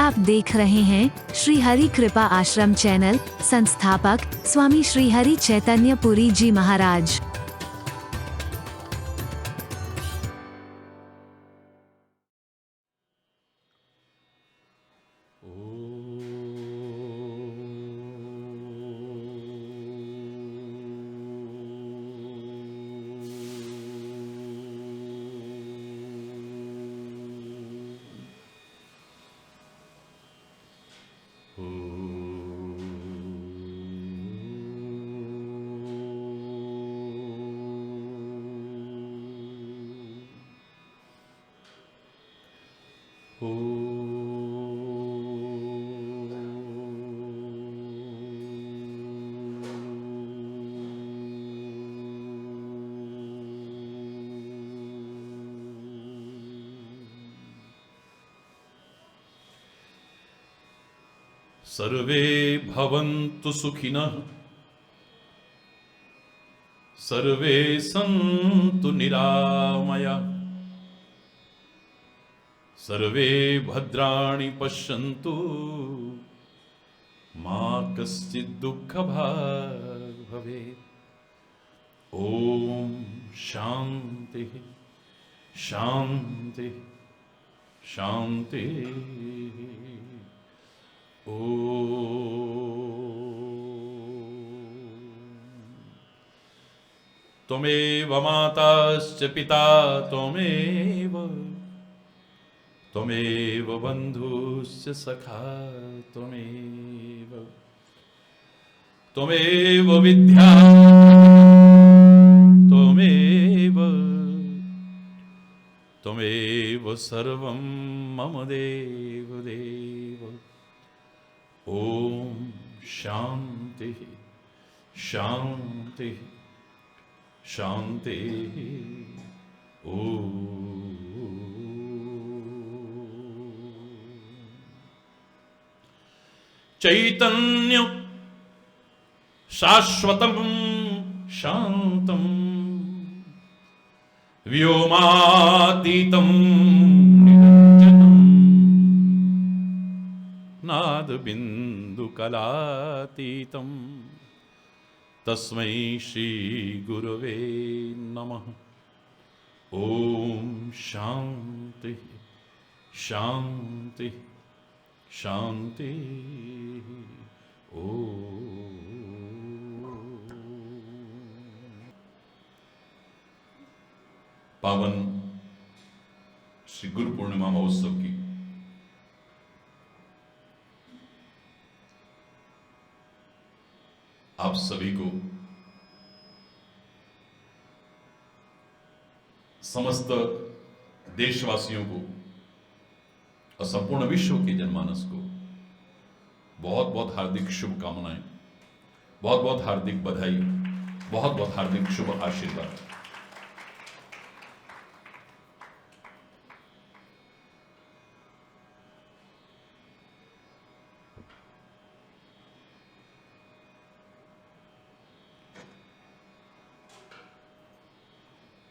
आप देख रहे हैं श्री हरि कृपा आश्रम चैनल। संस्थापक स्वामी श्री हरि चैतन्य पुरी जी महाराज। सर्वे भवन्तु सुखिनः, सर्वे सन्तु निरामयाः, सर्वे भद्राणि पश्यन्तु मा कश्चित् दुःखभाग् भवेत्। ॐ शान्तिः शान्तिः शान्तिः। त्वमेव माताश्च पिता त्वमेव, त्वमेव बन्धुश्च सखा त्वमेव, त्वमेव विद्या त्वमेव, त्वमेव सर्वं मम देव देव। ॐ शान्तिः शान्तिः शान्तिः। चैतन्य शाश्वतं शान्तं व्योमातीतं निरञ्जनं नादबिन्दुकलातीतं तस्मै श्री गुरवे नमः। ॐ शान्तिः शान्तिः शान्तिः। पावन श्री गुरु पूर्णिमा महोत्सव की आप सभी को, समस्त देशवासियों को और संपूर्ण विश्व के जनमानस को बहुत बहुत हार्दिक शुभकामनाएं, बहुत बहुत हार्दिक बधाई, बहुत बहुत हार्दिक शुभ आशीर्वाद।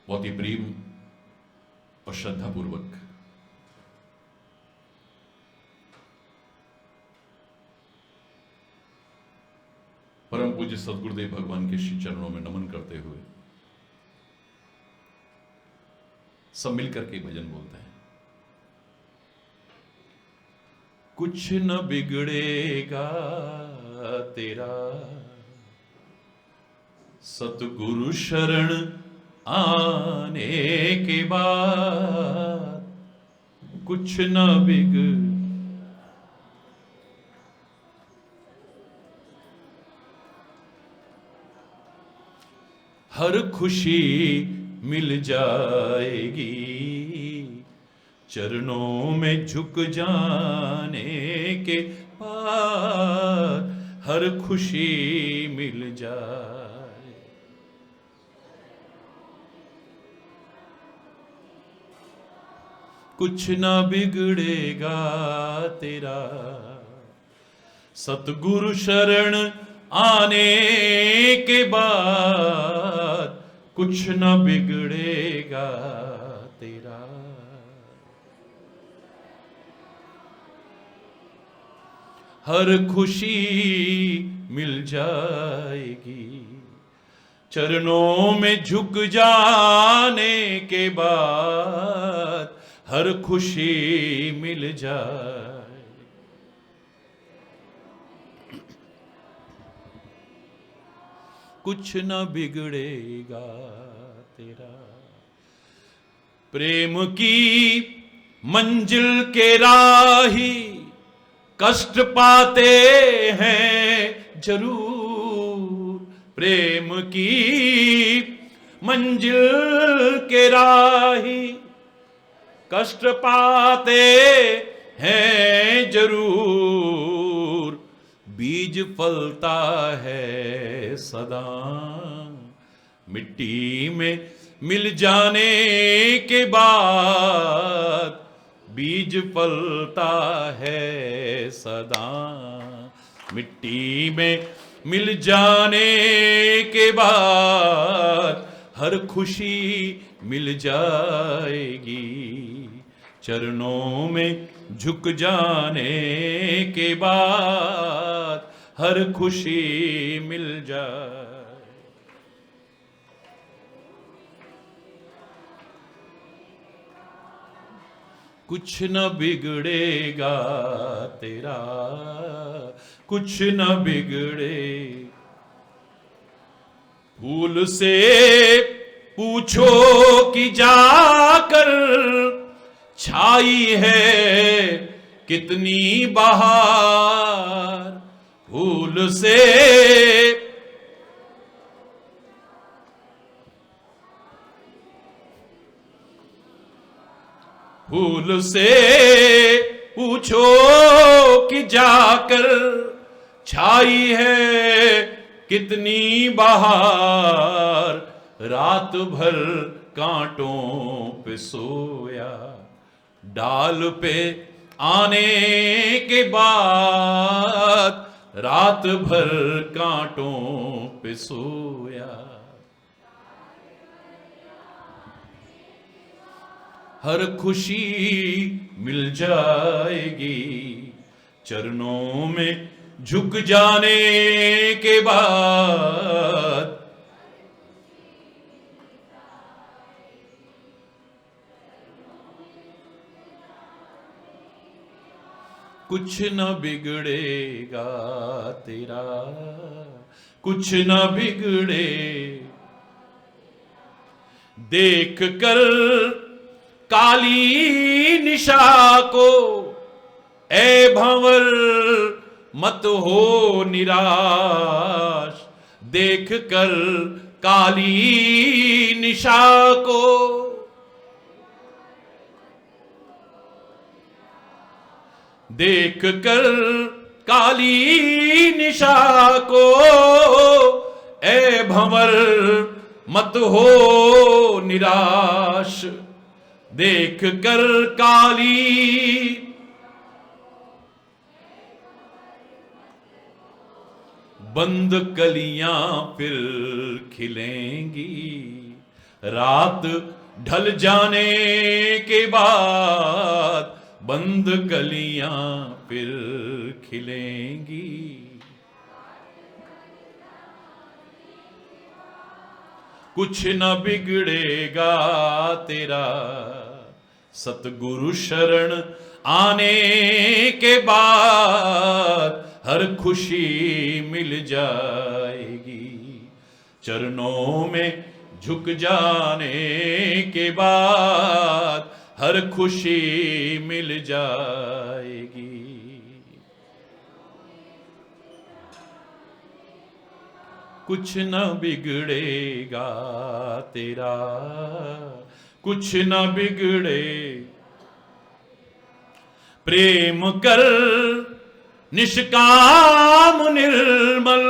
बहुत ही प्रेम और श्रद्धापूर्वक परम पूज्य सद्गुरुदेव भगवान के श्री चरणों में नमन करते हुए सब मिलकर के भजन बोलते हैं। कुछ न बिगड़ेगा तेरा, सतगुरु शरण आने के बाद कुछ न बिगड़, हर खुशी मिल जाएगी चरणों में झुक जाने के बाद, हर खुशी मिल जाए। कुछ ना बिगड़ेगा तेरा, सतगुरु शरण आने के बाद कुछ ना बिगड़ेगा तेरा। हर खुशी मिल जाएगी। चरणों में झुक जाने के बाद हर खुशी मिल जाए। कुछ न बिगड़ेगा तेरा, प्रेम की मंजिल के राही कष्ट पाते हैं जरूर। प्रेम की मंजिल के राही कष्ट पाते हैं जरूर। बीज फलता है सदा मिट्टी में मिल जाने के बाद। बीज फलता है सदा मिट्टी में मिल जाने के बाद हर खुशी मिल जाएगी। चरणों में झुक जाने के बाद हर खुशी मिल जाए। कुछ न बिगड़ेगा तेरा, कुछ न बिगड़े। फूल से पूछो कि जाकर छाई है कितनी बहार। फूल से फूल से पूछो कि जाकर छाई है कितनी बहार। रात भर कांटों पे सोया, डाल पे आने के बाद रात भर कांटों पे सोया। हर खुशी मिल जाएगी चरणों में झुक जाने के बाद। कुछ न बिगड़ेगा तेरा, कुछ न बिगड़े। देख कर काली निशा को ए भंवर मत हो निराश। देख कर काली निशा को देख कर काली निशा को ए भंवर मत हो निराश। देख कर काली बंद कलियां फिर खिलेंगी। रात ढल जाने के बाद बंद कलियां फिर खिलेंगी। कुछ न बिगड़ेगा तेरा, सतगुरु शरण आने के बाद हर खुशी मिल जाएगी। चरणों में झुक जाने के बाद हर खुशी मिल जाएगी। कुछ न बिगड़ेगा तेरा, कुछ न बिगड़े। प्रेम कर निष्काम निर्मल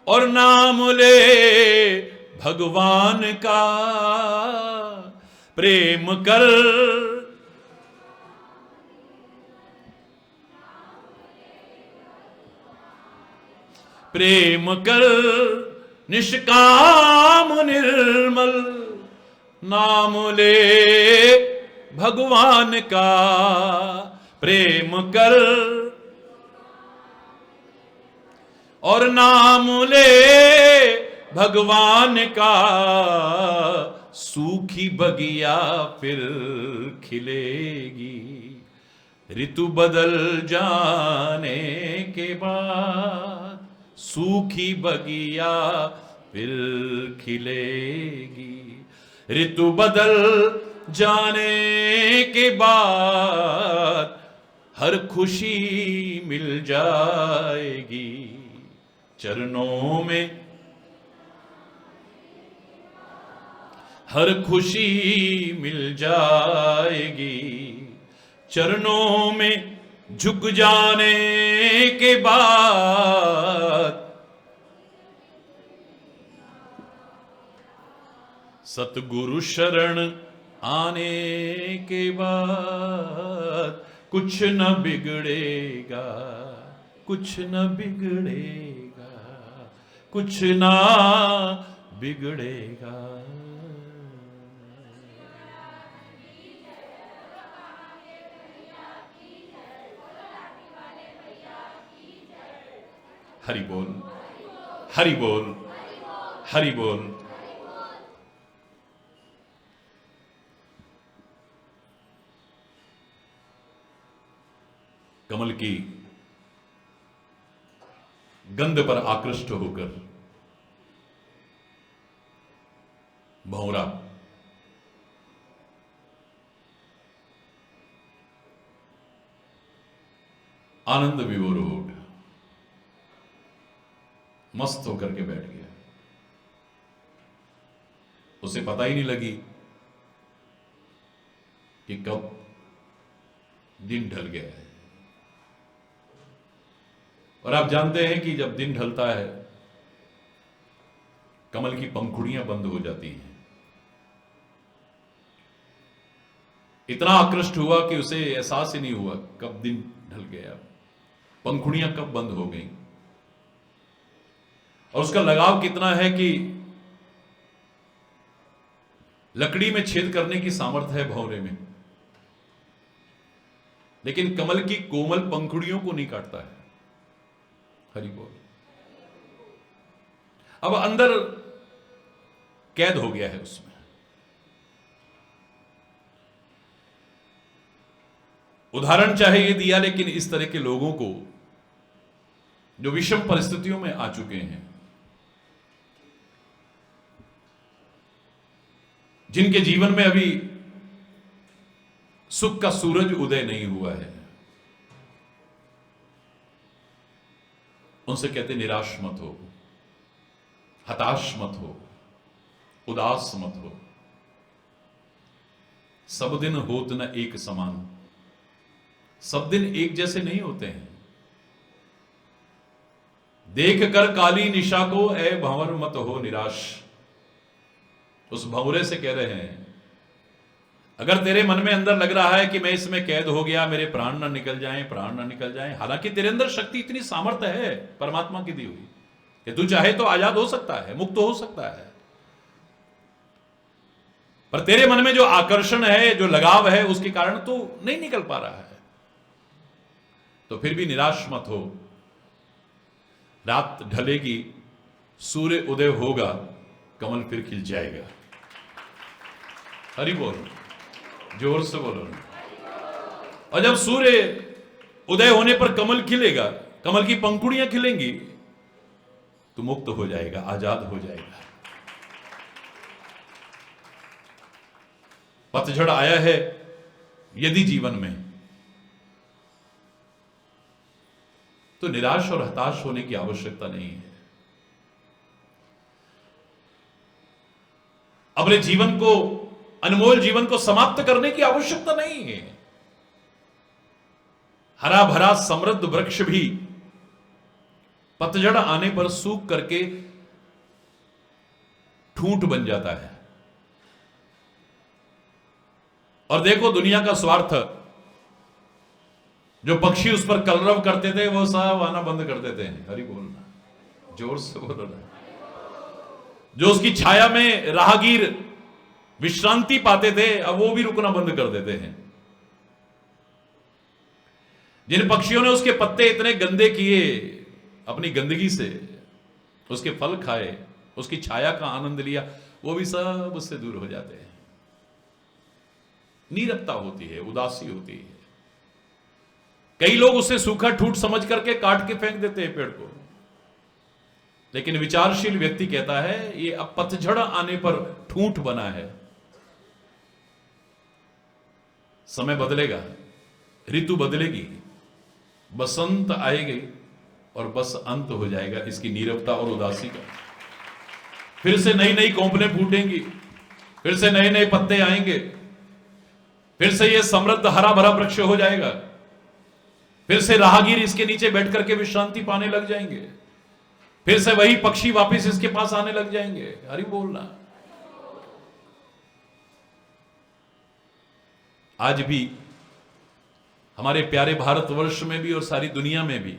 और नाम ले भगवान का। प्रेम कर प्रेम कर निष्काम निर्मल नाम ले भगवान का। प्रेम कर और नाम ले भगवान का, सूखी बगिया फिर खिलेगी। ऋतु बदल जाने के बाद सूखी बगिया फिर खिलेगी। ऋतु बदल जाने के बाद हर खुशी मिल जाएगी। चरणों में हर खुशी मिल जाएगी। चरणों में झुक जाने के बाद सतगुरु शरण आने के बाद कुछ न बिगड़ेगा, कुछ न बिगड़ेगा, कुछ ना बिगड़ेगा। हरि बोल, हरि बोल, हरि बोल। कमल की गंध पर आकृष्ट होकर भंवरा आनंद विभोर हो उठा, मस्त होकर के बैठ गया। उसे पता ही नहीं लगी कि कब दिन ढल गया है। और आप जानते हैं कि जब दिन ढलता है कमल की पंखुड़ियां बंद हो जाती हैं। इतना आकृष्ट हुआ कि उसे एहसास ही नहीं हुआ कब दिन ढल गया, पंखुड़ियां कब बंद हो गई। और उसका लगाव कितना है कि लकड़ी में छेद करने की सामर्थ्य है भंवरे में, लेकिन कमल की कोमल पंखुड़ियों को नहीं काटता है। हरि बोल। अब अंदर कैद हो गया है उसमें। उदाहरण चाहे ये दिया, लेकिन इस तरह के लोगों को जो विषम परिस्थितियों में आ चुके हैं, जिनके जीवन में अभी सुख का सूरज उदय नहीं हुआ है, उनसे कहते निराश मत हो, हताश मत हो, उदास मत हो। सब दिन होत न एक समान, सब दिन एक जैसे नहीं होते हैं। देख कर काली निशा को ए भंवर मत हो निराश। उस भंवरे से कह रहे हैं, अगर तेरे मन में अंदर लग रहा है कि मैं इसमें कैद हो गया, मेरे प्राण ना निकल जाएं, प्राण ना निकल जाएं, हालांकि तेरे अंदर शक्ति इतनी सामर्थ्य है परमात्मा की दी हुई कि तू चाहे तो आजाद हो सकता है, मुक्त हो सकता है। पर तेरे मन में जो आकर्षण है, जो लगाव है, उसके कारण तू नहीं निकल पा रहा है। तो फिर भी निराश मत हो। रात ढलेगी, सूर्य उदय होगा, कमल फिर खिल जाएगा। हरि बोल, जोर से बोलो। और जब सूर्य उदय होने पर कमल खिलेगा, कमल की पंखुड़ियां खिलेंगी, तो मुक्त हो जाएगा, आजाद हो जाएगा। पतझड़ आया है यदि जीवन में, तो निराश और हताश होने की आवश्यकता नहीं है। अपने जीवन को, अनमोल जीवन को समाप्त करने की आवश्यकता नहीं है। हरा भरा समृद्ध वृक्ष भी पतझड़ आने पर सूख करके ठूंठ बन जाता है। और देखो दुनिया का स्वार्थ, जो पक्षी उस पर कलरव करते थे वो सब आना बंद कर देते हैं। हरि बोलना, जोर से बोलो ना। जो उसकी छाया में राहगीर विश्रांति पाते थे, अब वो भी रुकना बंद कर देते हैं। जिन पक्षियों ने उसके पत्ते इतने गंदे किए अपनी गंदगी से उसके फल खाए, उसकी छाया का आनंद लिया, वो भी सब उससे दूर हो जाते हैं। नीरवता होती है, उदासी होती है। कई लोग उसे सूखा ठूठ समझ करके काट के फेंक देते हैं पेड़ को, लेकिन विचारशील व्यक्ति कहता है ये अब पतझड़ आने पर ठूंठ बना है। समय बदलेगा, ऋतु बदलेगी, बसंत आएगी और बस अंत हो जाएगा इसकी नीरवता और उदासी का। फिर से नई नई कोंपलें फूटेंगी, फिर से नए नए पत्ते आएंगे, फिर से ये समृद्ध हरा भरा वृक्ष हो जाएगा, फिर से राहगीर इसके नीचे बैठ करके विश्रांति पाने लग जाएंगे, फिर से वही पक्षी वापस इसके पास आने लग जाएंगे। हरि बोलना। आज भी हमारे प्यारे भारतवर्ष में भी और सारी दुनिया में भी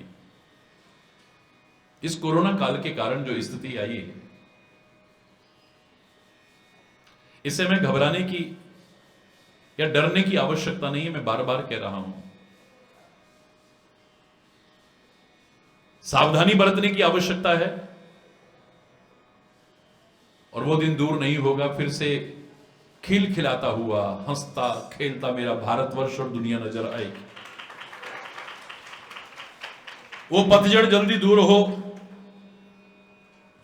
इस कोरोना काल के कारण जो स्थिति आई है, इससे हमें घबराने की या डरने की आवश्यकता नहीं है। मैं बार बार कह रहा हूं, सावधानी बरतने की आवश्यकता है और वो दिन दूर नहीं होगा, फिर से खिलखिलाता हुआ, हंसता खेलता मेरा भारतवर्ष और दुनिया नजर आएगी। वो पतझड़ जल्दी दूर हो,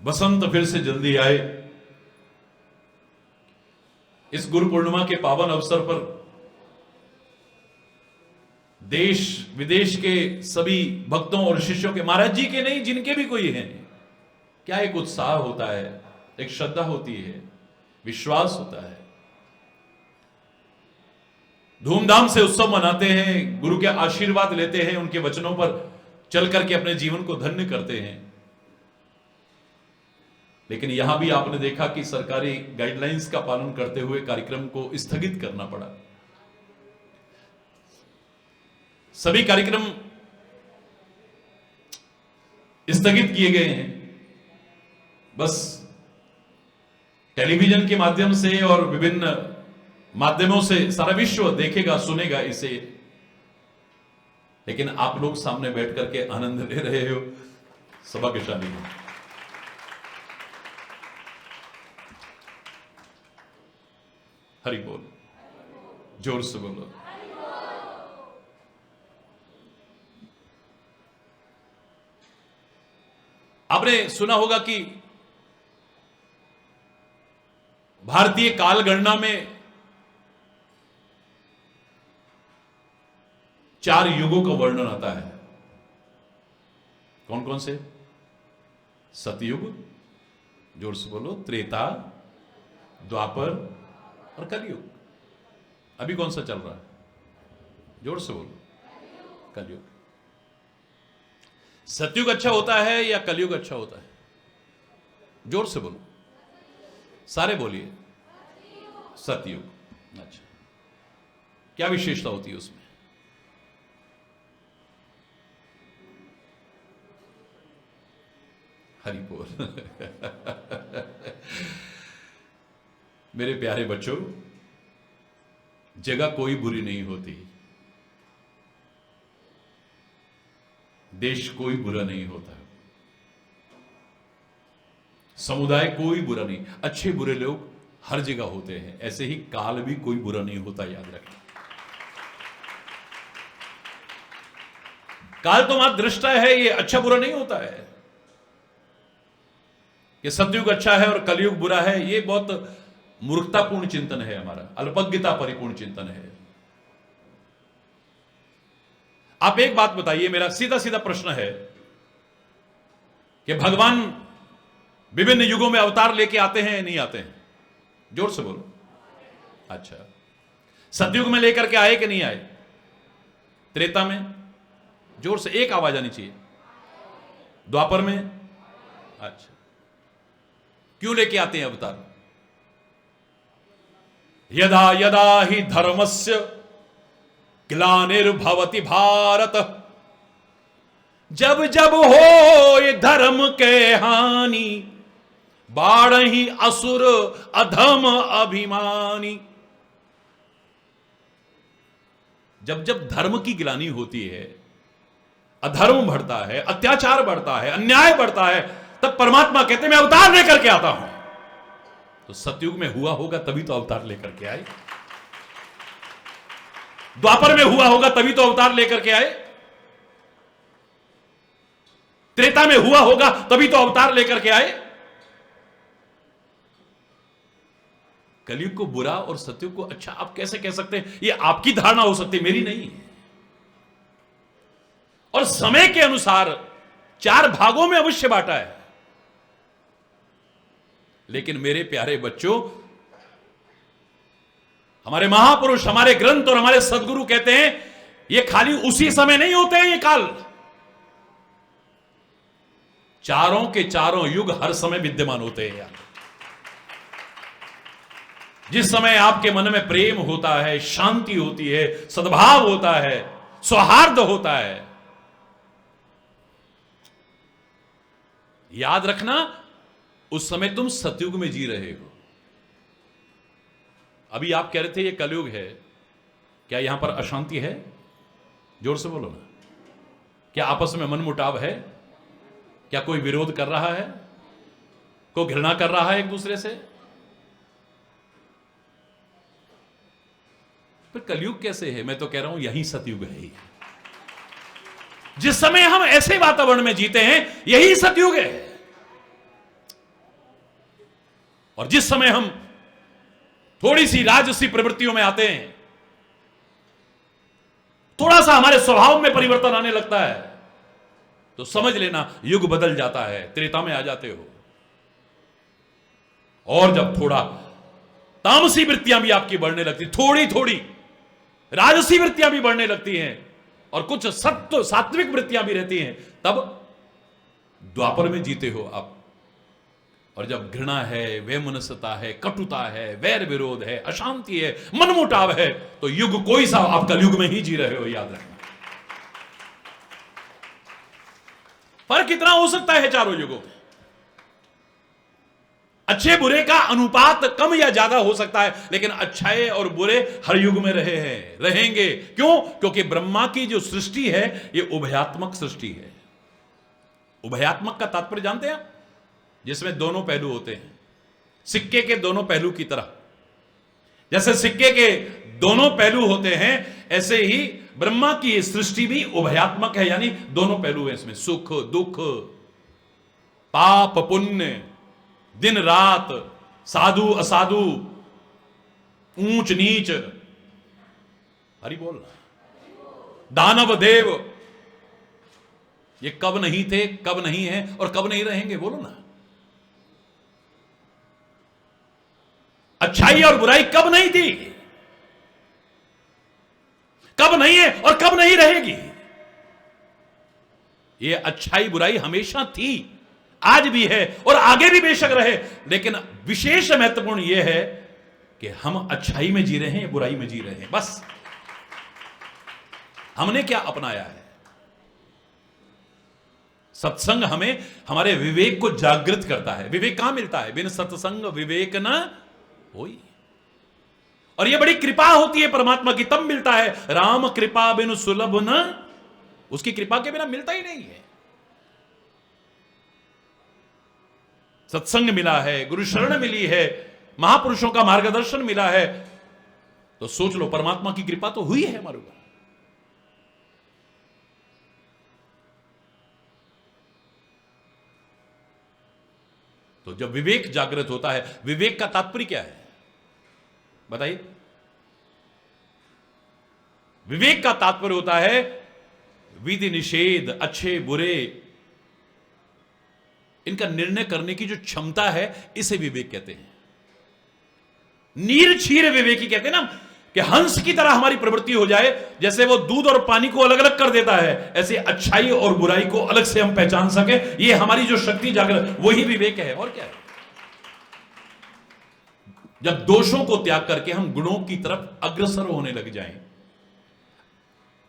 बसंत फिर से जल्दी आए। इस गुरु पूर्णिमा के पावन अवसर पर देश विदेश के सभी भक्तों और शिष्यों के, महाराज जी के नहीं, जिनके भी कोई हैं, क्या एक उत्साह होता है, एक श्रद्धा होती है, विश्वास होता है। धूमधाम से उत्सव मनाते हैं, गुरु के आशीर्वाद लेते हैं, उनके वचनों पर चल करके अपने जीवन को धन्य करते हैं। लेकिन यहां भी आपने देखा कि सरकारी गाइडलाइंस का पालन करते हुए कार्यक्रम को स्थगित करना पड़ा। सभी कार्यक्रम स्थगित किए गए हैं। बस टेलीविजन के माध्यम से और विभिन्न माध्यमों से सारा विश्व देखेगा, सुनेगा इसे, लेकिन आप लोग सामने बैठ करके आनंद ले रहे हो, सौभाग्यशाली हो। हरि बोल, जोर से बोलो। आपने सुना होगा कि भारतीय काल गणना में 4 युगों का वर्णन आता है। कौन कौन से? सतयुग, जोर से बोलो, त्रेता, द्वापर और कलयुग। अभी कौन सा चल रहा है? जोर से बोलो, कलयुग। सतयुग अच्छा होता है या कलयुग अच्छा होता है? जोर से बोलो, सारे बोलिए। सतयुग। अच्छा, क्या विशेषता होती है उसमें? हरि बोल। मेरे प्यारे बच्चों, जगह कोई बुरी नहीं होती, देश कोई बुरा नहीं होता, समुदाय कोई बुरा नहीं, अच्छे बुरे लोग हर जगह होते हैं। ऐसे ही काल भी कोई बुरा नहीं होता, याद रखें। काल तो मात्र दृष्टा है, ये अच्छा बुरा नहीं होता है। ये सतयुग अच्छा है और कलयुग बुरा है, ये बहुत मूर्खतापूर्ण चिंतन है, हमारा अल्पज्ञता परिपूर्ण चिंतन है। आप एक बात बताइए, मेरा सीधा सीधा प्रश्न है कि भगवान विभिन्न युगों में अवतार लेके आते हैं या नहीं आते हैं? जोर से बोलो। अच्छा, सतयुग में लेकर के आए कि नहीं आए? त्रेता में? जोर से, एक आवाज आनी चाहिए। द्वापर में? अच्छा, क्यों लेके आते हैं अवतार? यदा यदा ही धर्मस्य ग्लानिर्भवति भारत, जब जब हो ये धर्म के हानि, बाढ़हि असुर अधम अभिमानी। जब जब धर्म की ग्लानि होती है, अधर्म बढ़ता है, अत्याचार बढ़ता है, अन्याय बढ़ता है, तब परमात्मा कहते हैं मैं अवतार लेकर के आता हूं। तो सतयुग में हुआ होगा तभी तो अवतार लेकर के आए, द्वापर में हुआ होगा तभी तो अवतार लेकर के आए, त्रेता में हुआ होगा तभी तो अवतार लेकर के आए। कलयुग को बुरा और सतयुग को अच्छा आप कैसे कह सकते हैं? ये आपकी धारणा हो सकती है, मेरी नहीं है। और समय के अनुसार 4 भागों में अवश्य बांटा है, लेकिन मेरे प्यारे बच्चों, हमारे महापुरुष, हमारे ग्रंथ और हमारे सदगुरु कहते हैं ये खाली उसी समय नहीं होते हैं, ये काल चारों के चारों युग हर समय विद्यमान होते हैं यार। जिस समय आपके मन में प्रेम होता है, शांति होती है, सद्भाव होता है, सौहार्द होता है, याद रखना उस समय तुम सतयुग में जी रहे हो। अभी आप कह रहे थे ये कलयुग है, क्या यहां पर अशांति है? जोर से बोलो ना। क्या आपस में मनमुटाव है? क्या कोई विरोध कर रहा है? कोई घृणा कर रहा है एक दूसरे से? पर कलयुग कैसे है? मैं तो कह रहा हूं यही सतयुग है। जिस समय हम ऐसे वातावरण में जीते हैं यही सतयुग है। और जिस समय हम थोड़ी सी राजसी प्रवृत्तियों में आते हैं, थोड़ा सा हमारे स्वभाव में परिवर्तन आने लगता है, तो समझ लेना युग बदल जाता है, त्रेता में आ जाते हो। और जब थोड़ा तामसी वृत्तियां भी आपकी बढ़ने लगती, थोड़ी थोड़ी राजसी वृत्तियां भी बढ़ने लगती हैं, और कुछ सत्व सात्विक वृत्तियां भी रहती हैं, तब द्वापर में जीते हो आप। और जब घृणा है, वैमनस्यता है, कटुता है, वैर विरोध है, अशांति है, मनमुटाव है, तो युग कोई सा आप कलयुग में ही जी रहे हो, याद रखना। फर्क कितना हो सकता है चारों युगों में? अच्छे बुरे का अनुपात कम या ज्यादा हो सकता है, लेकिन अच्छाई और बुरे हर युग में रहे हैं, रहेंगे। क्यों? क्योंकि ब्रह्मा की जो सृष्टि है ये उभयात्मक सृष्टि है। उभयात्मक का तात्पर्य जानते हैं आप? जिसमें दोनों पहलू होते हैं, सिक्के के दोनों पहलू की तरह। जैसे सिक्के के दोनों पहलू होते हैं, ऐसे ही ब्रह्मा की सृष्टि भी उभयात्मक है, यानी दोनों पहलू हैं इसमें, सुख दुख, पाप पुण्य, दिन रात, साधु असाधु, ऊंच नीच, हरि बोल, दानव देव, ये कब नहीं थे, कब नहीं है और कब नहीं रहेंगे, बोलो ना। अच्छाई और बुराई कब नहीं थी, कब नहीं है और कब नहीं रहेगी। ये अच्छाई बुराई हमेशा थी, आज भी है और आगे भी बेशक रहे, लेकिन विशेष महत्वपूर्ण यह है कि हम अच्छाई में जी रहे हैं, बुराई में जी रहे हैं। बस हमने क्या अपनाया है? सत्संग हमें हमारे विवेक को जागृत करता है। विवेक कहां मिलता है? बिन सत्संग विवेक न होई। और यह बड़ी कृपा होती है परमात्मा की, तब मिलता है। राम कृपा बिन सुलभ न, उसकी कृपा के बिना मिलता ही नहीं है। सत्संग मिला है, गुरु शरण मिली है, महापुरुषों का मार्गदर्शन मिला है, तो सोच लो परमात्मा की कृपा तो हुई है हमारे ऊपर। तो जब विवेक जागृत होता है, विवेक का तात्पर्य क्या है बताइए? विवेक का तात्पर्य होता है विधि निषेध, अच्छे बुरे, इनका निर्णय करने की जो क्षमता है, इसे विवेक कहते हैं। नीर क्षीर विवेकी कहते हैं ना, कि हंस की तरह हमारी प्रवृत्ति हो जाए। जैसे वो दूध और पानी को अलग अलग कर देता है, ऐसे अच्छाई और बुराई को अलग से हम पहचान सके, ये हमारी जो शक्ति जागृत, वही विवेक है। और क्या है? जब दोषों को त्याग करके हम गुणों की तरफ अग्रसर होने लग जाएं,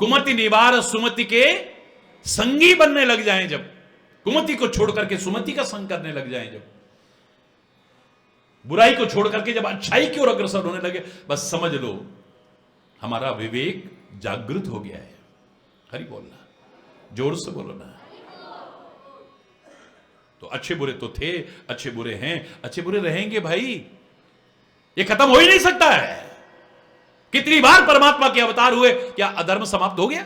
कुमति निवार सुमति के संगी बनने लग जाएं, जब कुमति को छोड़ करके सुमति का संग करने लग जाएं, जब बुराई को छोड़ करके जब अच्छाई की ओर अग्रसर होने लगे, बस समझ लो हमारा विवेक जागृत हो गया है। हरि बोलना। जोर से बोलो ना। तो अच्छे बुरे तो थे, अच्छे बुरे हैं, अच्छे बुरे रहेंगे भाई, ये खत्म हो ही नहीं सकता है। कितनी बार परमात्मा के अवतार हुए, क्या अधर्म समाप्त हो गया?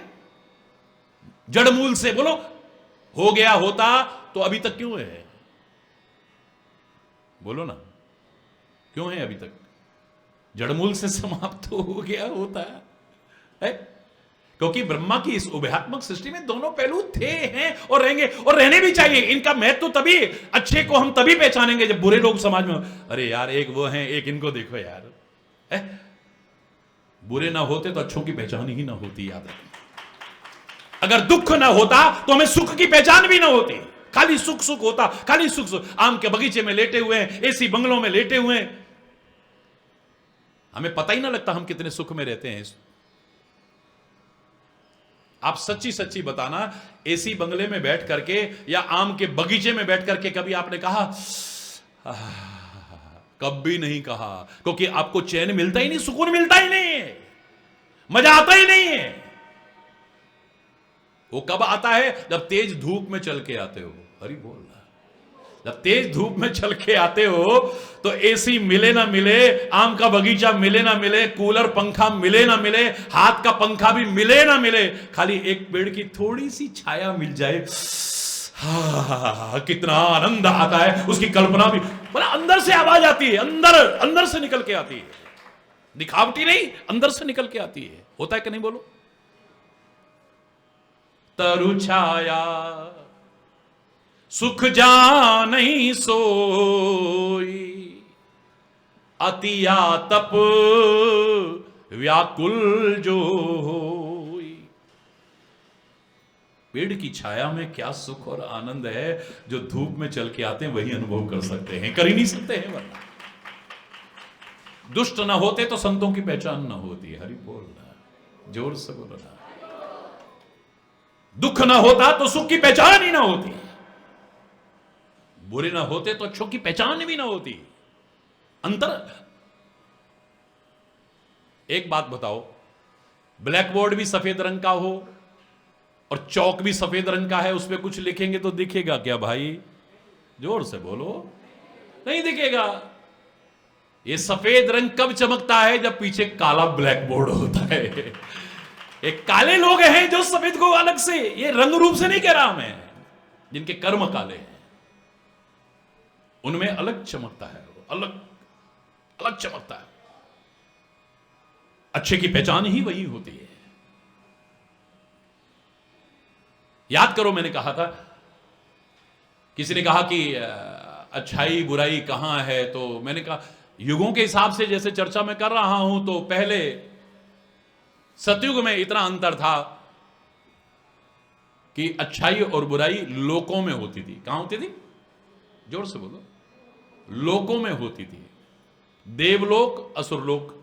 जड़मूल से बोलो, हो गया होता तो अभी तक क्यों है? बोलो ना, क्यों है अभी तक? जड़मूल से समाप्त हो गया होता है, क्योंकि ब्रह्मा की इस उभयात्मक सृष्टि में दोनों पहलू थे, हैं और रहेंगे, और रहने भी चाहिए। इनका महत्व तो तभी, अच्छे को हम तभी पहचानेंगे जब बुरे लोग समाज में, अरे यार एक वो हैं, एक इनको देखो यार, बुरे ना होते तो अच्छों की पहचान ही ना होती। याद रखना, अगर दुख ना होता तो हमें सुख की पहचान भी ना होती। खाली सुख सुख होता, खाली सुख सुख। आम के बगीचे में लेटे हुए हैं, एसी बंगलों में लेटे हुए हैं, हमें पता ही ना लगता हम कितने सुख में रहते हैं। आप सच्ची सच्ची बताना, एसी बंगले में बैठ करके या आम के बगीचे में बैठ करके कभी आपने कहा? कभी नहीं कहा, क्योंकि आपको चैन मिलता ही नहीं, सुकून मिलता ही नहीं है, मजा आता ही नहीं है। वो कब आता है? जब तेज धूप में चल के आते हो। हरि बोल। जब तेज धूप में चल के आते हो तो एसी मिले ना मिले, आम का बगीचा मिले ना मिले, कूलर पंखा मिले ना मिले, हाथ का पंखा भी मिले ना मिले, खाली एक पेड़ की थोड़ी सी छाया मिल जाए, कितना आनंद आता है, उसकी कल्पना भी, बोला अंदर से आवाज आती है, अंदर अंदर से निकल के आती है, दिखावटी नहीं, अंदर से निकल के आती है। होता है कि नहीं बोलो? तरु छाया सुख जान सोई, अतिया तप व्याकुल जो होई। पेड़ की छाया में क्या सुख और आनंद है, जो धूप में चल के आते हैं वही अनुभव कर सकते हैं, कर ही नहीं सकते हैं वरना। दुष्ट ना होते तो संतों की पहचान ना होती। हरि बोलना, जोर से बोलना। दुख ना होता तो सुख की पहचान ही ना होती, बुरे ना होते तो अच्छों की पहचान भी ना होती। अंतर। एक बात बताओ, ब्लैक बोर्ड भी सफेद रंग का हो और चौक भी सफेद रंग का है, उस पर कुछ लिखेंगे तो दिखेगा क्या भाई? जोर से बोलो, नहीं दिखेगा। ये सफेद रंग कब चमकता है? जब पीछे काला ब्लैक बोर्ड होता है। एक काले लोग हैं जो सफेद को अलग से, ये रंग रूप से नहीं कह रहा मैं, जिनके कर्म काले हैं उनमें अलग चमकता है, अलग अलग चमकता है। अच्छे की पहचान ही वही होती है। याद करो, मैंने कहा था, किसी ने कहा कि अच्छाई बुराई कहां है, तो मैंने कहा युगों के हिसाब से जैसे चर्चा मैं कर रहा हूं, तो पहले सतयुग में इतना अंतर था कि अच्छाई और बुराई लोकों में होती थी। कहां होती थी? जोर से बोलो। लोकों में होती थी, देवलोक असुरलोक।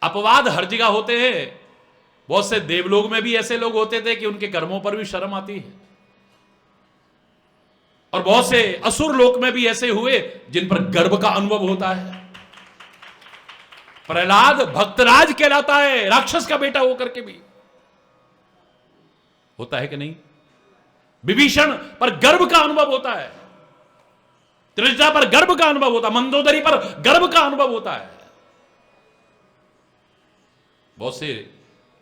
अपवाद हर जगह होते हैं। बहुत से देवलोक में भी ऐसे लोग होते थे कि उनके कर्मों पर भी शर्म आती है, और बहुत से असुर लोक में भी ऐसे हुए जिन पर गर्व का अनुभव होता है। प्रहलाद भक्तराज कहलाता है, राक्षस का बेटा होकर के भी। होता है कि नहीं? विभीषण पर गर्व का अनुभव होता है, त्रिजटा पर गर्व का अनुभव होता है, मंदोदरी पर गर्व का अनुभव होता है। बहुत से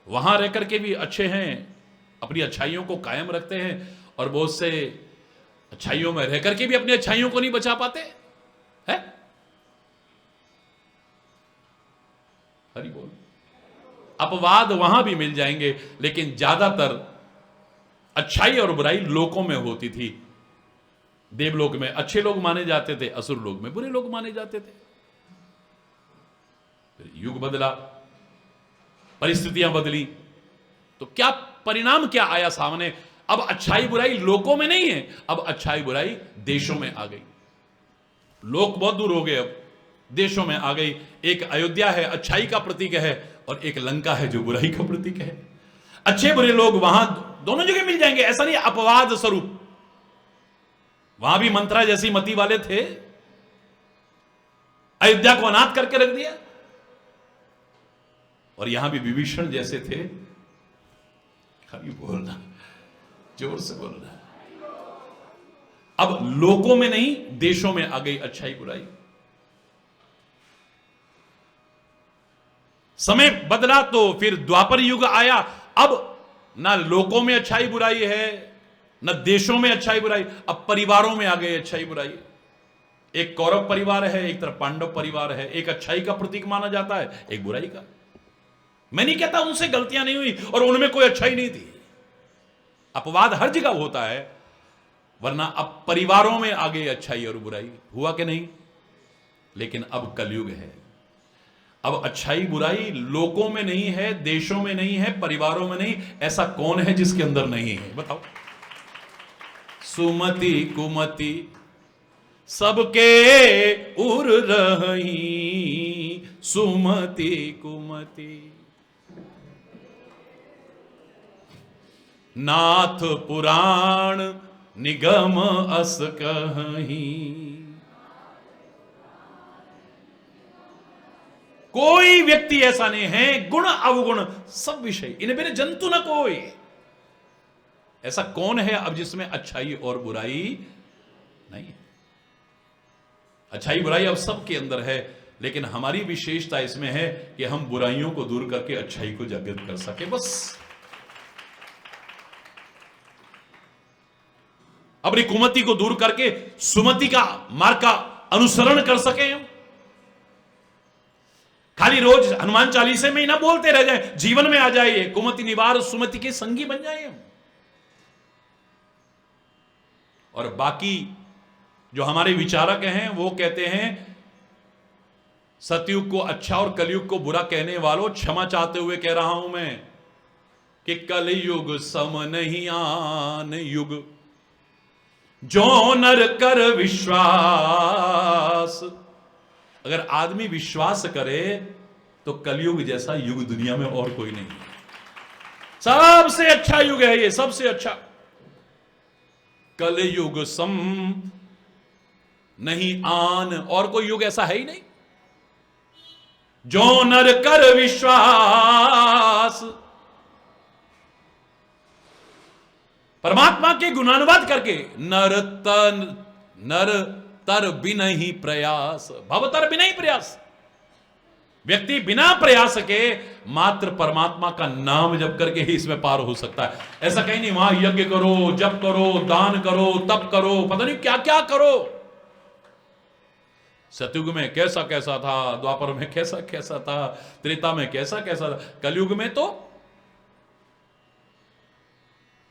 वहां रह करके भी अच्छे हैं, अपनी अच्छाइयों को कायम रखते हैं, और बहुत से अच्छाइयों में रह करके भी अपनी अच्छाइयों को नहीं बचा पाते हैं। हरि बोल। अपवाद वहां भी मिल जाएंगे, लेकिन ज्यादातर अच्छाई और बुराई लोकों में होती थी। देवलोक में अच्छे लोग माने जाते थे, असुर लोक में बुरे लोग माने जाते थे। फिर युग बदला, परिस्थितियां बदली, तो क्या परिणाम क्या आया सामने? अब अच्छाई बुराई लोकों में नहीं है, अब अच्छाई बुराई देशों में आ गई। लोक बहुत दूर हो गए, अब देशों में आ गई। एक अयोध्या है, अच्छाई का प्रतीक है, और एक लंका है जो बुराई का प्रतीक है। अच्छे बुरे लोग वहां दोनों जगह मिल जाएंगे, ऐसा नहीं अपवाद स्वरूप। वहां भी मंत्रा जैसी मति वाले थे, अयोध्या को अनाथ करके रख दिया, और यहां भी विभीषण जैसे थे। कभी बोलना, जोर से बोल रहा है। अब लोकों में नहीं, देशों में आ गई अच्छाई बुराई। समय बदला तो फिर द्वापर युग आया। अब ना लोकों में अच्छाई बुराई है, न देशों में अच्छाई बुराई, अब परिवारों में आ गई अच्छाई बुराई। एक कौरव परिवार है, एक तरफ पांडव परिवार है। एक अच्छाई का प्रतीक माना जाता है, एक बुराई का। मैं नहीं कहता उनसे गलतियां नहीं हुई और उनमें कोई अच्छाई नहीं थी। अपवाद हर जगह होता है, वरना अब परिवारों में आ गई अच्छाई और बुराई। हुआ कि नहीं? लेकिन अब कलयुग है। अब अच्छाई बुराई लोकों में नहीं है, देशों में नहीं है, परिवारों में नहीं। ऐसा कौन है जिसके अंदर नहीं है? बताओ। सुमति कुमति सबके उर रही, सुमति कुमति नाथ पुराण निगम अस कहीं। कोई व्यक्ति ऐसा नहीं है, गुण अवगुण सब विषय इन बिन जंतु न कोई। ऐसा कौन है अब जिसमें अच्छाई और बुराई नहीं है? अच्छाई बुराई अब सबके अंदर है, लेकिन हमारी विशेषता इसमें है कि हम बुराइयों को दूर करके अच्छाई को जागृत कर सके, बस। अपनी कुमति को दूर करके सुमति का मार्ग का अनुसरण कर सके हम। खाली रोज हनुमान चालीसे में ही ना बोलते रह जाए, जीवन में आ जाइए। कुमति निवार सुमति के संगी बन जाए हम। और बाकी जो हमारे विचारक हैं वो कहते हैं सतयुग को अच्छा और कलयुग को बुरा कहने वालों, क्षमा चाहते हुए कह रहा हूं मैं कि कलयुग सम नहीं आन युग, जो नर कर विश्वास। अगर आदमी विश्वास करे तो कलयुग जैसा युग दुनिया में और कोई नहीं। सबसे अच्छा युग है ये, सबसे अच्छा। कलयुग सम नहीं आन, और कोई युग ऐसा है ही नहीं। जो नर कर विश्वास, परमात्मा के गुणानुवाद करके नर तर बिना ही प्रयास, भवतर बिना ही प्रयास। व्यक्ति बिना प्रयास के मात्र परमात्मा का नाम जप करके ही इसमें पार हो सकता है। ऐसा कहीं नहीं वहां यज्ञ करो, जप करो, दान करो, तप करो, पता नहीं क्या क्या करो। सतयुग में कैसा कैसा था, द्वापर में कैसा कैसा था, त्रेता में कैसा कैसा था, कलयुग में तो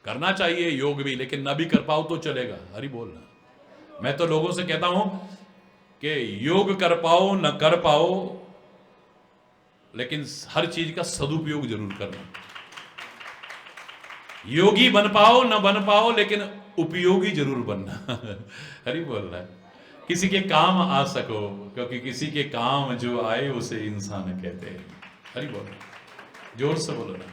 करना चाहिए योग भी, लेकिन न भी कर पाओ तो चलेगा। हरि बोलना। मैं तो लोगों से कहता हूं कि योग कर पाओ न कर पाओ, लेकिन हर चीज का सदुपयोग जरूर करना। योगी बन पाओ न बन पाओ, लेकिन उपयोगी जरूर बनना। हरि बोल रहा है। किसी के काम आ सको, क्योंकि किसी के काम जो आए उसे इंसान कहते हैं। हरि बोल। जोर से बोलो ना।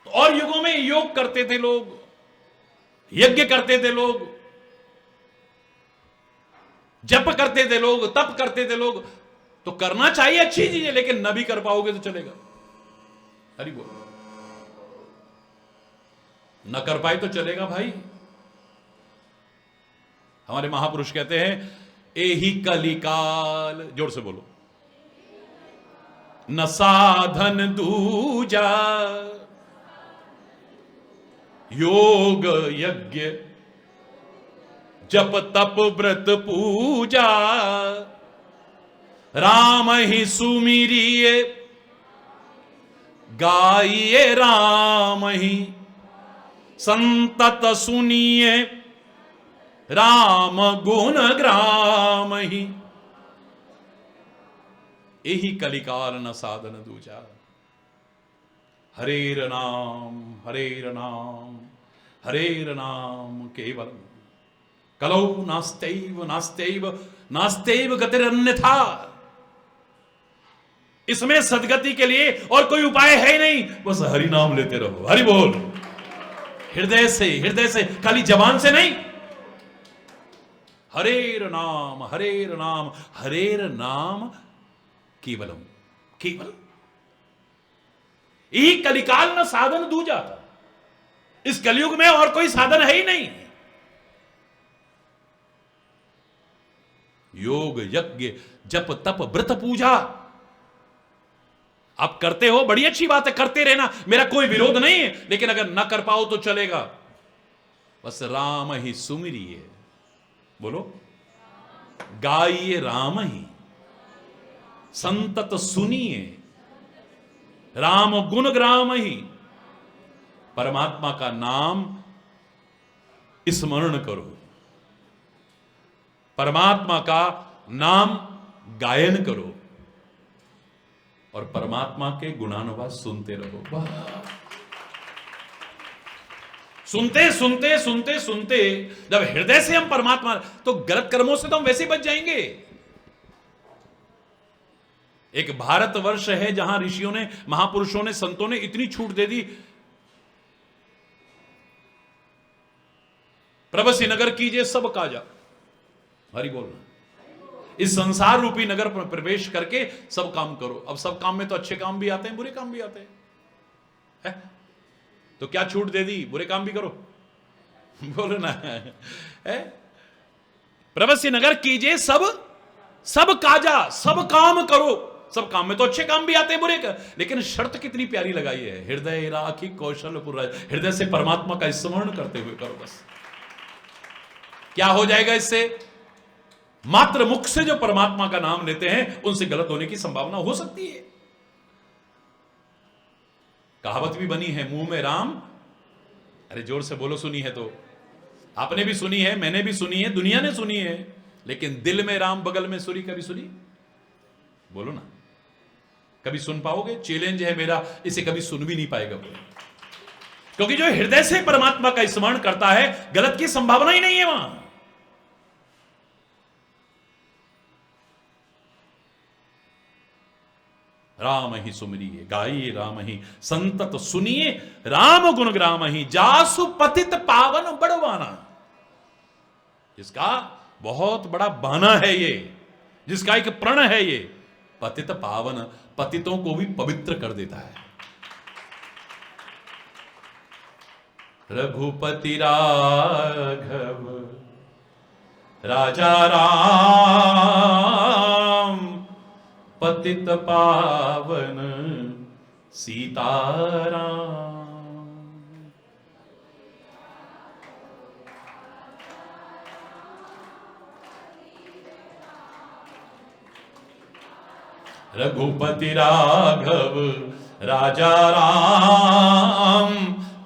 और युगों में योग करते थे लोग, यज्ञ करते थे लोग, जप करते थे लोग, तप करते थे लोग। तो करना चाहिए अच्छी चीजें, लेकिन न भी कर पाओगे तो चलेगा। हरि बोल। न कर पाए तो चलेगा भाई। हमारे महापुरुष कहते हैं एही कलिकाल, जोर से बोलो, न साधन दूजा, योग यज्ञ जप तप व्रत पूजा, राम ही सुमिरिए गाइए राम ही, संतत सुनिए राम गुण ग्राम ही। यही कलिकाल न साधन दूजा। हरेर नाम हरेर नाम हरेर नाम केवलम, कलौ नास्त्यैव नास्त्यैव नास्त्यैव गतिरन्यथा। इसमें सदगति के लिए और कोई उपाय है ही नहीं, बस हरि नाम लेते रहो। हरि बोल। हृदय से, खाली जबान से नहीं। हरेर नाम हरेर नाम केवलम, केवल। यही कलिकाल न साधन दूजा। इस कलयुग में और कोई साधन है ही नहीं। योग यज्ञ जप तप व्रत पूजा आप करते हो, बड़ी अच्छी बात है, करते रहना, मेरा कोई विरोध नहीं है। लेकिन अगर ना कर पाओ तो चलेगा, बस राम ही सुमिरिए, बोलो, गाइए राम ही, संतत सुनिए, राम गुण ग्राम ही, परमात्मा का नाम स्मरण करो, परमात्मा का नाम गायन करो और परमात्मा के गुणानुवाद सुनते रहो। सुनते सुनते सुनते सुनते जब हृदय से हम परमात्मा, तो गलत कर्मों से तो हम वैसे बच जाएंगे। एक भारतवर्ष है जहां ऋषियों ने, महापुरुषों ने, संतों ने इतनी छूट दे दी, प्रभसी नगर कीजिए सब काजा, हरि बोलना, इस संसार रूपी नगर पर प्रवेश करके सब काम करो। अब सब काम में तो अच्छे काम भी आते हैं, बुरे काम भी आते हैं, है? तो क्या छूट दे दी, बुरे काम भी करो, बोलो ना, है? प्रभसी नगर कीजिए सब काजा, सब काम करो। सब काम में तो अच्छे काम भी आते हैं, बुरे कर, लेकिन शर्त कितनी प्यारी लगाई है, हृदय राखी कौशल पुरा, हृदय से परमात्मा का स्मरण करते हुए करो। बस क्या हो जाएगा इससे? मात्र मुख से जो परमात्मा का नाम लेते हैं उनसे गलत होने की संभावना हो सकती है। कहावत भी बनी है, मुंह में राम, अरे जोर से बोलो, सुनी है तो, आपने भी सुनी है, मैंने भी सुनी है, दुनिया ने सुनी है, लेकिन दिल में राम बगल में सूरी कभी सुनी? बोलो ना, कभी सुन पाओगे? चैलेंज है मेरा, इसे कभी सुन भी नहीं पाएगा कोई, क्योंकि जो हृदय से परमात्मा का स्मरण करता है गलत की संभावना ही नहीं है वहां। राम ही सुमिरिए, गाइए राम ही, संतत सुनिए, राम गुण ग्राम ही, जासु पतित पावन बड़वाना। इसका बहुत बड़ा बाना है ये, जिसका एक प्रण है ये, पतित पावन, पतितों को भी पवित्र कर देता है। रघुपति राघव राजा राम, पतित पावन सीताराम। रघुपति राघव राजा राम,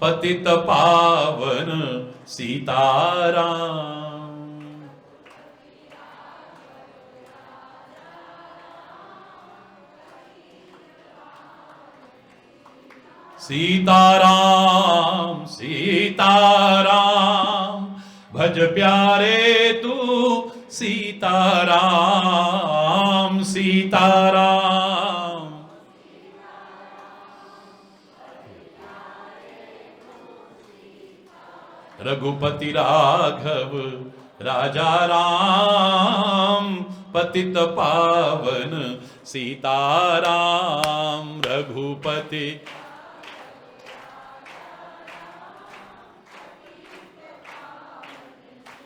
पतित पावन सीताराम। सीताराम सीताराम, भज प्यारे तू सीताराम सीताराम। रघुपति राघव राजा राम, पतित पावन सीताराम। रघुपति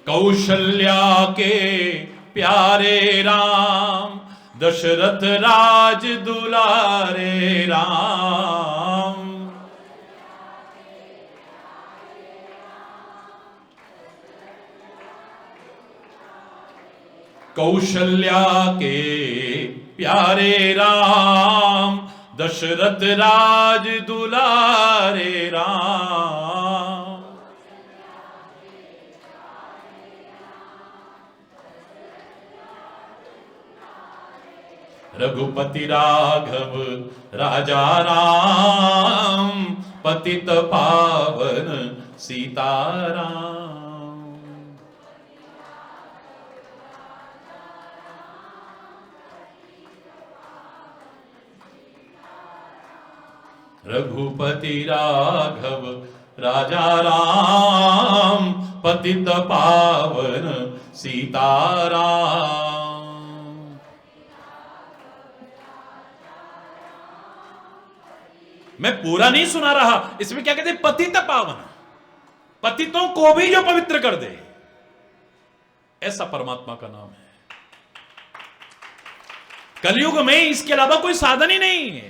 कौशल्या के प्यारे राम, दशरथ राज दुलारे राम। कौशल्या के प्यारे राम, दशरथ राज दुलारे राम। रघुपति राघव राजा राम, पतित पावन सीताराम। रघुपति राघव राजा राम, पतित पावन सीताराम। मैं पूरा नहीं सुना रहा, इसमें क्या कहते हैं, पतित पावन, पतितों को भी जो पवित्र कर दे, ऐसा परमात्मा का नाम है। कलयुग में इसके अलावा कोई साधन ही नहीं है।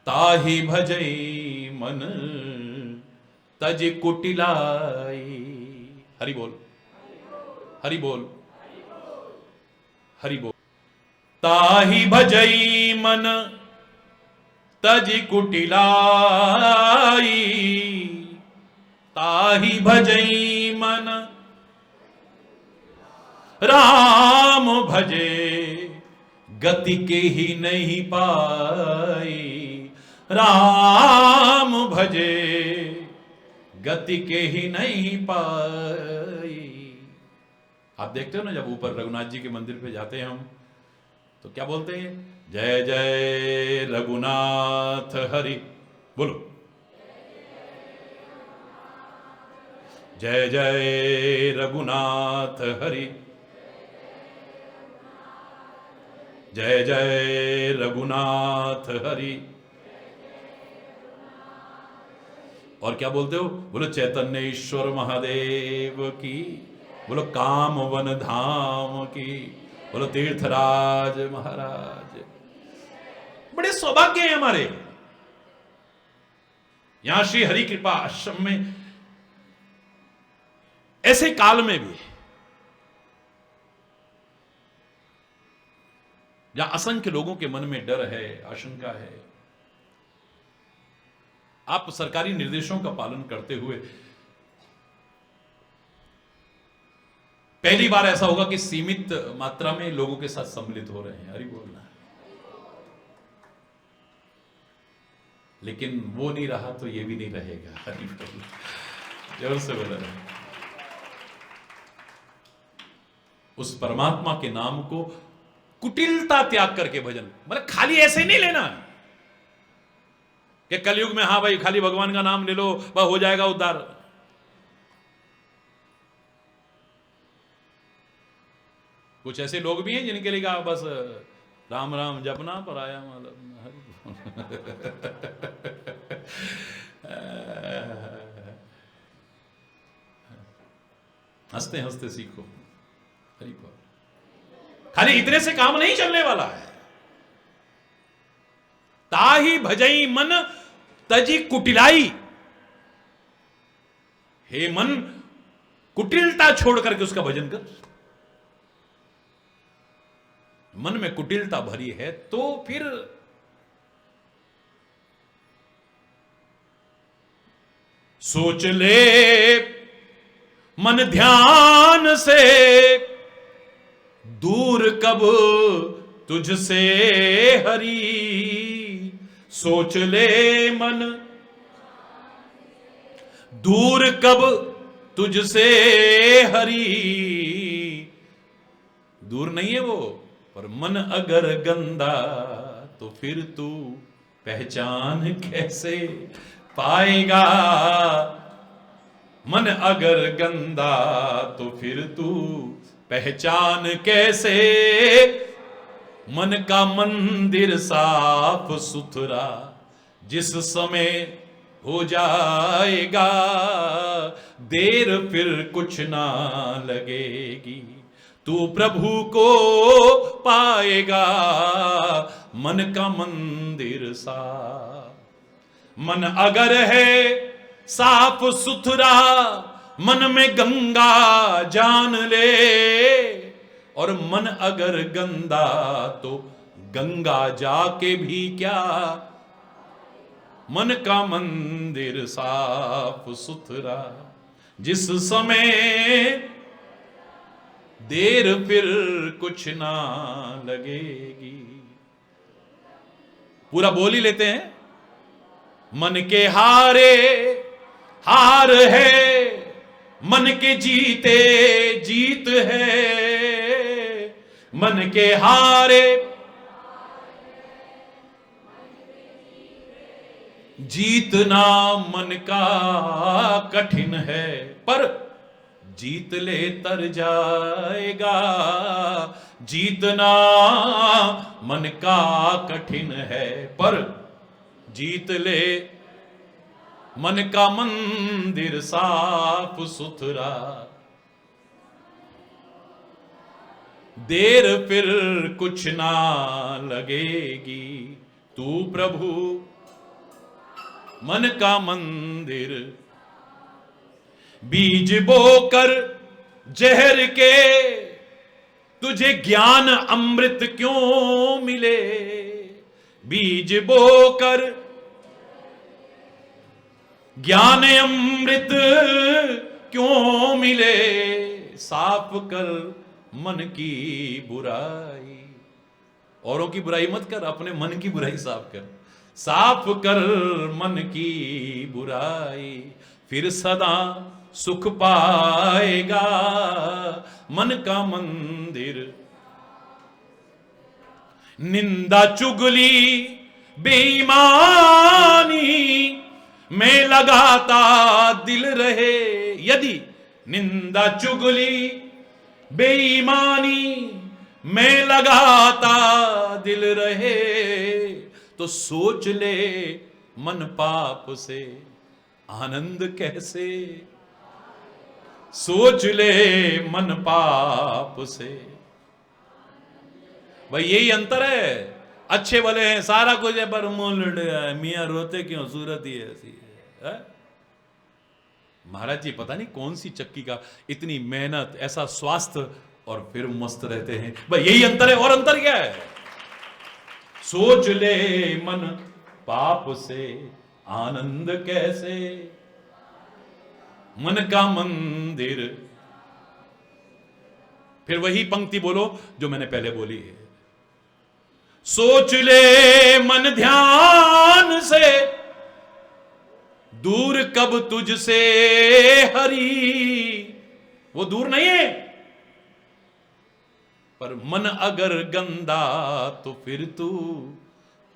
ताहि भजई मन तज कुटिलाई। हरि बोल, हरि बोल, हरि बोल। ताहि भजई मन तज कुटिलाई, ताहि भजई मन राम भजे गति के ही नहीं पाई, राम भजे गति के ही नहीं पाई। आप देखते हो ना, जब ऊपर रघुनाथ जी के मंदिर पे जाते हैं हम, तो क्या बोलते हैं, जय जय रघुनाथ हरि बोलो, जय जय रघुनाथ हरि, जय जय रघुनाथ हरि। और क्या बोलते हो, बोलो चैतन्य ईश्वर महादेव की, बोलो कामवन धाम की, बोलो तीर्थराज महाराज। बड़े सौभाग्य हैं हमारे यहां श्री हरि कृपा आश्रम में, ऐसे काल में भी या असंख्य लोगों के मन में डर है, आशंका है, आप सरकारी निर्देशों का पालन करते हुए पहली बार ऐसा होगा कि सीमित मात्रा में लोगों के साथ सम्मिलित हो रहे हैं, हरि बोलना, लेकिन वो नहीं रहा तो ये भी नहीं रहेगा, हरि बोलना, जोर से बोला रहे। उस परमात्मा के नाम को कुटिलता त्याग करके भजन, मतलब खाली ऐसे नहीं लेना कि कलयुग में हाँ भाई खाली भगवान का नाम ले लो बस हो जाएगा उद्धार। कुछ ऐसे लोग भी हैं जिनके लिए कहा बस राम राम जपना पर आया मतलब हंसते हंसते सीखो, हरि बोल। खाली इतने से काम नहीं चलने वाला है। ताहि भजई मन तजी कुटिलाई, हे मन कुटिलता छोड़ करके उसका भजन कर। मन में कुटिलता भरी है तो फिर सोच ले मन ध्यान से, दूर कब तुझसे हरि, सोच ले मन दूर कब तुझसे हरि। दूर नहीं है वो, पर मन अगर गंदा तो फिर तू पहचान कैसे पाएगा। मन अगर गंदा तो फिर तू पहचान कैसे, मन का मंदिर साफ सुथरा जिस समय हो जाएगा, देर फिर कुछ ना लगेगी, तू प्रभु को पाएगा। मन का मंदिर साफ, मन अगर है साफ सुथरा, मन में गंगा जान ले, और मन अगर गंदा तो गंगा जाके भी क्या। मन का मंदिर साफ सुथरा जिस समय, देर फिर कुछ ना लगेगी। पूरा बोल ही लेते हैं। मन के हारे हार है, मन के जीते जीत है, मन के हारे जीतना मन का कठिन है, पर जीत ले तर जाएगा। जीतना मन का कठिन है, पर जीत ले मन का मंदिर साफ सुथरा। देर फिर कुछ ना लगेगी, तू प्रभु मन का मंदिर। बीज बोकर जहर के तुझे ज्ञान अमृत क्यों मिले, बीज बोकर ज्ञान अमृत क्यों मिले। साफ कर मन की बुराई, औरों की बुराई मत कर, अपने मन की बुराई साफ कर। साफ कर मन की बुराई, फिर सदा सुख पाएगा मन का मंदिर। निंदा चुगली बेईमानी में लगाता दिल रहे, यदि निंदा चुगली बेईमानी में लगाता दिल रहे, तो सोच ले मन पाप से आनंद कैसे। सोच ले मन पाप से। भाई यही अंतर है। अच्छे भले हैं, सारा कुछ है, पर मुंह मियां रोते क्यों, सूरत ही ऐसी है। महाराज जी पता नहीं कौन सी चक्की का इतनी मेहनत, ऐसा स्वास्थ्य, और फिर मस्त रहते हैं। भाई यही अंतर है। और अंतर क्या है? सोच ले मन पाप से आनंद कैसे, मन का मंदिर। फिर वही पंक्ति बोलो जो मैंने पहले बोली है। सोच ले मन ध्यान से, दूर कब तुझसे हरी। वो दूर नहीं है, पर मन अगर गंदा तो फिर तू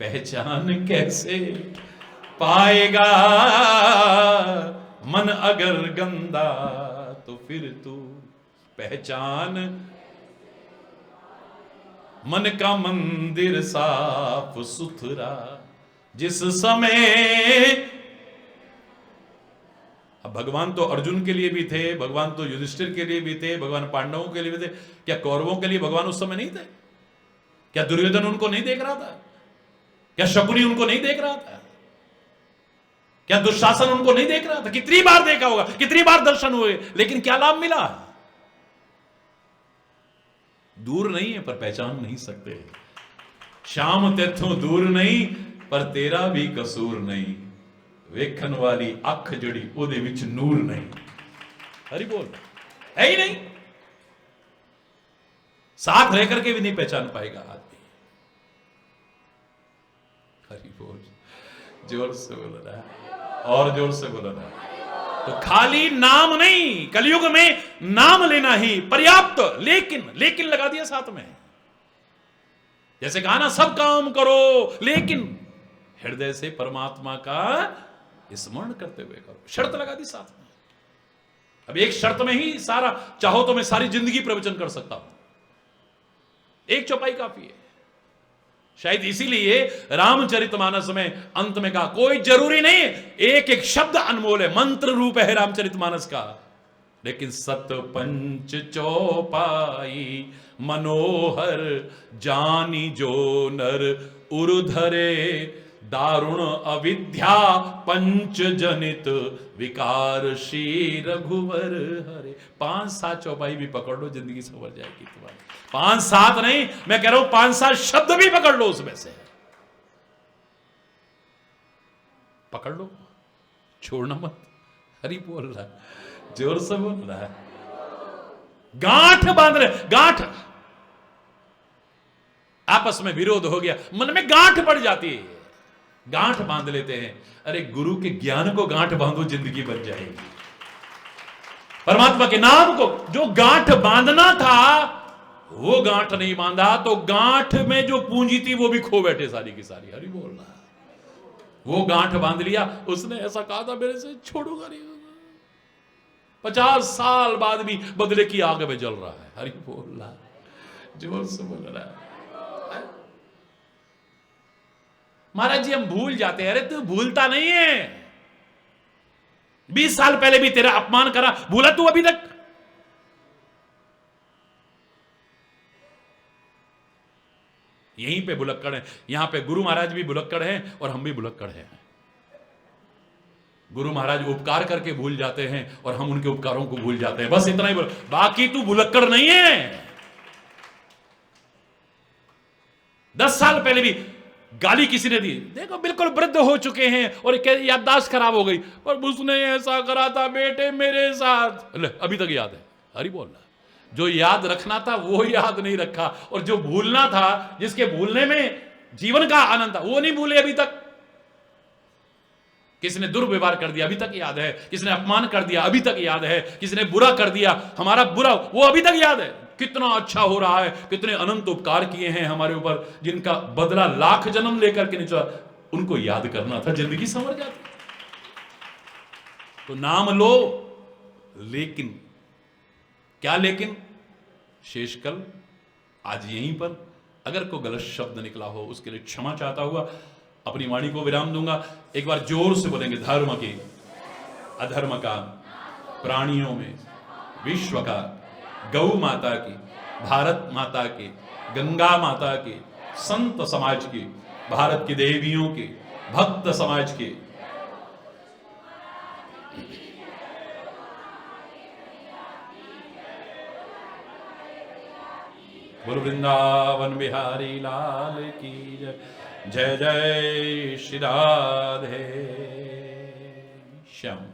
पहचान कैसे पाएगा। मन अगर गंदा तो फिर तू पहचान। मन का मंदिर साफ सुथरा, जिस समय। अब भगवान तो अर्जुन के लिए भी थे, भगवान तो युधिष्ठिर के लिए भी थे, भगवान पांडवों के लिए भी थे। क्या कौरवों के लिए भगवान उस समय नहीं थे? क्या दुर्योधन उनको नहीं देख रहा था? क्या शकुनी उनको नहीं देख रहा था? क्या दुशासन उनको नहीं देख रहा था? कितनी बार देखा होगा, कितनी बार दर्शन हुए, लेकिन क्या लाभ मिला? दूर नहीं है पर पहचान नहीं सकते। श्याम तेथों दूर नहीं, पर तेरा भी कसूर नहीं। वेखन वाली अख जड़ी ओदे विच नूर नहीं। हरि बोल, है ही नहीं। साथ रह करके भी नहीं पहचान पाएगा आदमी। हरि बोल, जोर से बोल रहा है, और जोर से बोल रहा है। तो खाली नाम नहीं, कलयुग में नाम लेना ही पर्याप्त। लेकिन लगा दिया साथ में। जैसे कहा ना, सब काम करो लेकिन हृदय से परमात्मा का स्मरण करते हुए करो। शर्त लगा दी साथ में। अब एक शर्त में ही सारा, चाहो तो मैं सारी जिंदगी प्रवचन कर सकता हूं, एक चौपाई काफी है। शायद इसीलिए रामचरितमानस में अंत में कहा, कोई जरूरी नहीं है, एक एक शब्द अनमोल है, मंत्र रूप है रामचरितमानस का। लेकिन सत पंच चौपाई मनोहर जानी जो नर उरुधरे, दारुण अविद्या पंच जनित विकार श्री रघुवर हरे। 5-7 चौपाई भी पकड़ लो, जिंदगी संवर जाएगी तुम्हारी। 5-7 नहीं, मैं कह रहा हूं 5-7 शब्द भी पकड़ लो, उसमें से पकड़ लो, छोड़ना मत। हरि बोल रहा है, जोर से बोल रहा है। गांठ बांध रहे, गांठ। आपस में विरोध हो गया, मन में गांठ पड़ जाती है, गांठ बांध लेते हैं। अरे गुरु के ज्ञान को गांठ बांधो, जिंदगी बन जाएगी। परमात्मा के नाम को जो गांठ बांधना था वो गांठ नहीं बांधा, तो गांठ में जो पूंजी थी वो भी खो बैठे सारी की सारी। हरि बोल रहा है। वो गांठ बांध लिया, उसने ऐसा कहा था मेरे से छोड़ूंगा नहीं। 50 साल बाद भी बदले की आग में जल रहा है। हरि बोल रहा है, जोर से बोल रहा है। महाराज जी हम भूल जाते हैं। अरे तू भूलता नहीं है, 20 साल पहले भी तेरा अपमान करा, भूला तू अभी तक? यहीं पे भुलक्कड़ है। यहां पे गुरु महाराज भी भुलक्कड़ हैं और हम भी भुलक्कड़ हैं। गुरु महाराज उपकार करके भूल जाते हैं और हम उनके उपकारों को भूल जाते हैं, बस इतना ही बोल, बाकी तू भुलक्कड़ नहीं है। 10 साल पहले भी गाली किसी ने दी, देखो बिल्कुल वृद्ध हो चुके हैं और याददाश्त खराब हो गई, और उसने ऐसा करा था बेटे मेरे साथ, ले अभी तक याद है। हरि बोल रहा, जो याद रखना था वो याद नहीं रखा, और जो भूलना था, जिसके भूलने में जीवन का आनंद था, वो नहीं भूले अभी तक। किसी ने दुर्व्यवहार कर दिया, अभी तक याद है। किसी ने अपमान कर दिया, अभी तक याद है। किसी ने बुरा कर दिया, हमारा बुरा, वो अभी तक याद है। कितना अच्छा हो रहा है, कितने अनंत उपकार किए हैं हमारे ऊपर, जिनका बदला लाख जन्म लेकर के नहीं, उनको याद करना था, जिंदगी संवर जाती। तो नाम लो, लेकिन क्या लेकिन? शेषकल आज यहीं पर अगर कोई गलत शब्द निकला हो उसके लिए क्षमा चाहता हुआ अपनी वाणी को विराम दूंगा। एक बार जोर से बोलेंगे, धर्म के अधर्म का, प्राणियों में विश्व का, गौ माता की, भारत माता की, गंगा माता की, संत समाज की, भारत की देवियों की, भक्त समाज की, बोलो वृंदावन बिहारी लाल की जय। जय जय श्री राधे श्याम।